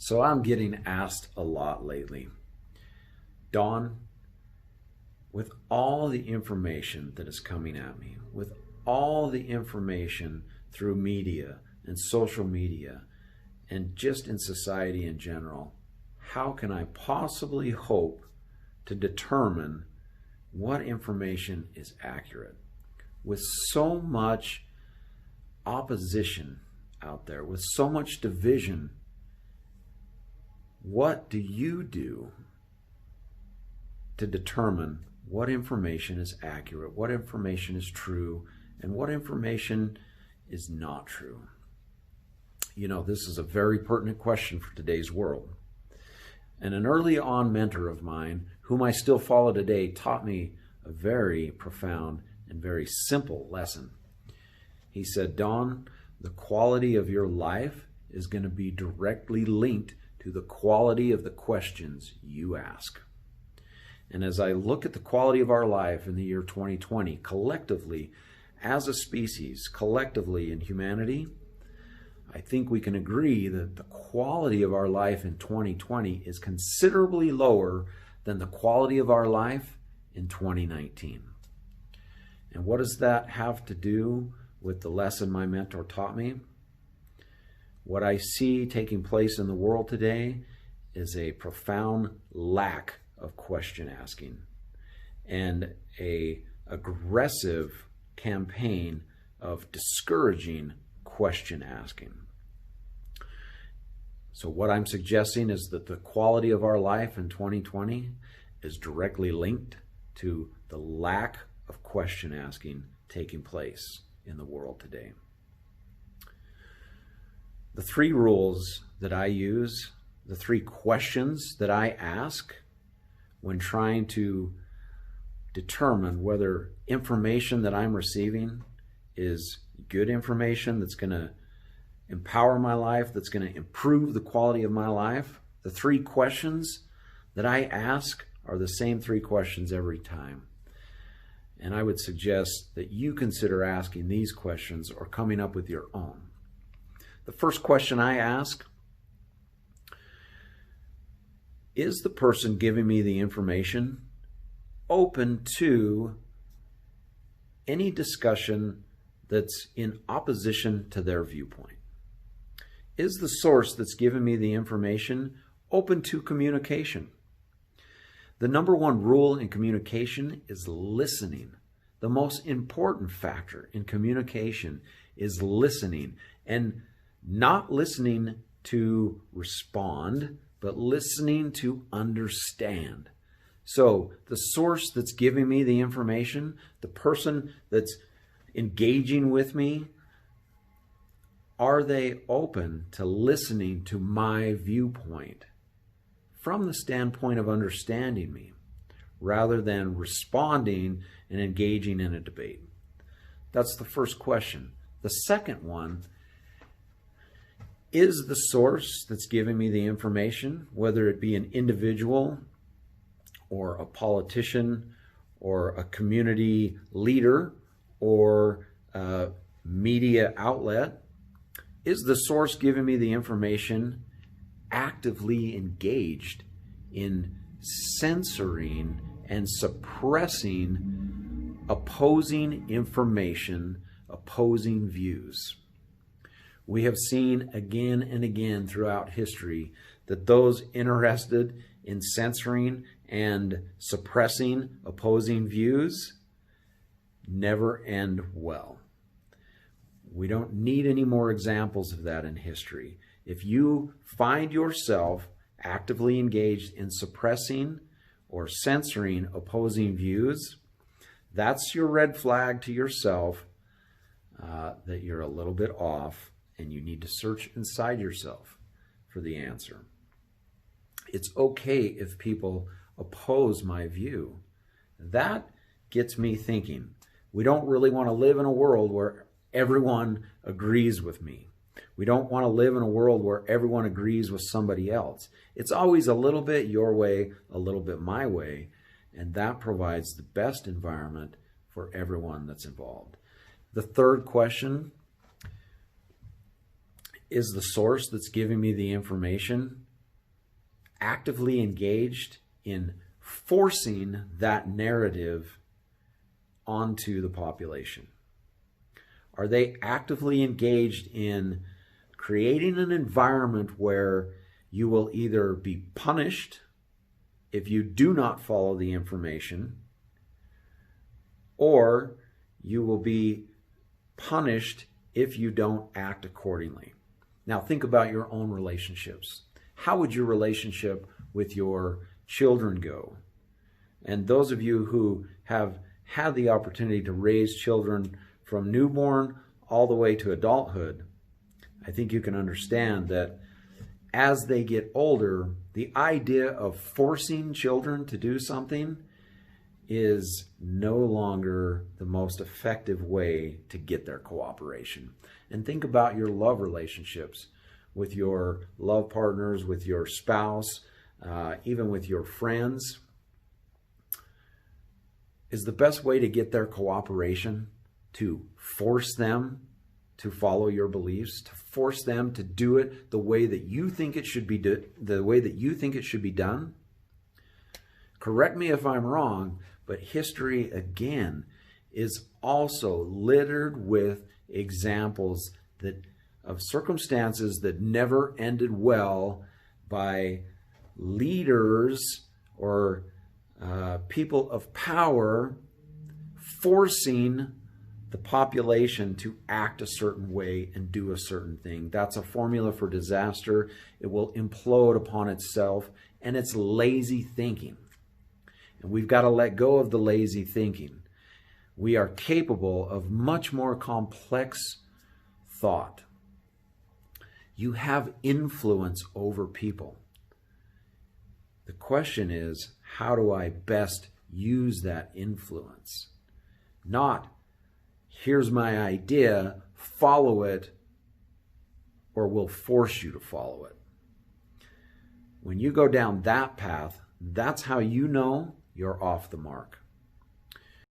So I'm getting asked a lot lately, Don, with all the information that is coming at me, with all the information through media and social media and just in society in general, how can I possibly hope to determine what information is accurate? With so much opposition out there, with so much division, what do you do to determine what information is accurate, what information is true, and what information is not true? You know, this is a very pertinent question for today's world. And an early on mentor of mine, whom I still follow today, taught me a very profound and very simple lesson. He said, Don, the quality of your life is going to be directly linked to the quality of the questions you ask. And as I look at the quality of our life in the year 2020, collectively, as a species, collectively in humanity, I think we can agree that the quality of our life in 2020 is considerably lower than the quality of our life in 2019. And what does that have to do with the lesson my mentor taught me? What I see taking place in the world today is a profound lack of question asking and an aggressive campaign of discouraging question asking. So what I'm suggesting is that the quality of our life in 2020 is directly linked to the lack of question asking taking place in the world today. The three rules that I use, the three questions that I ask when trying to determine whether information that I'm receiving is good information that's going to empower my life, that's going to improve the quality of my life. The three questions that I ask are the same three questions every time. And I would suggest that you consider asking these questions or coming up with your own. The first question I ask, is the person giving me the information open to any discussion that's in opposition to their viewpoint? Is the source that's giving me the information open to communication? The number one rule in communication is listening. The most important factor in communication is listening, and not listening to respond, but listening to understand. So the source that's giving me the information, the person that's engaging with me, are they open to listening to my viewpoint from the standpoint of understanding me, rather than responding and engaging in a debate? That's the first question. The second one, is the source that's giving me the information, whether it be an individual or a politician or a community leader or a media outlet, is the source giving me the information actively engaged in censoring and suppressing opposing information, opposing views? We have seen again and again throughout history that those interested in censoring and suppressing opposing views never end well. We don't need any more examples of that in history. If you find yourself actively engaged in suppressing or censoring opposing views, that's your red flag to yourself that you're a little bit off, and you need to search inside yourself for the answer. It's okay if people oppose my view. That gets me thinking. We don't really want to live in a world where everyone agrees with me. We don't want to live in a world where everyone agrees with somebody else. It's always a little bit your way, a little bit my way, and that provides the best environment for everyone that's involved. The third question, is the source that's giving me the information actively engaged in forcing that narrative onto the population? Are they actively engaged in creating an environment where you will either be punished if you do not follow the information, or you will be punished if you don't act accordingly? Now think about your own relationships. How would your relationship with your children go? And those of you who have had the opportunity to raise children from newborn all the way to adulthood, I think you can understand that as they get older, the idea of forcing children to do something is no longer the most effective way to get their cooperation. And think about your love relationships with your love partners, with your spouse, even with your friends. Is the best way to get their cooperation to force them to follow your beliefs, to force them to do it the way that you think it should be done? Correct me if I'm wrong, but history again is also littered with examples of circumstances that never ended well by leaders or people of power forcing the population to act a certain way and do a certain thing. That's a formula for disaster. It will implode upon itself, and it's lazy thinking. And we've got to let go of the lazy thinking. We are capable of much more complex thought. You have influence over people. The question is, how do I best use that influence? Not, here's my idea, follow it, or we'll force you to follow it. When you go down that path, that's how you know you're off the mark.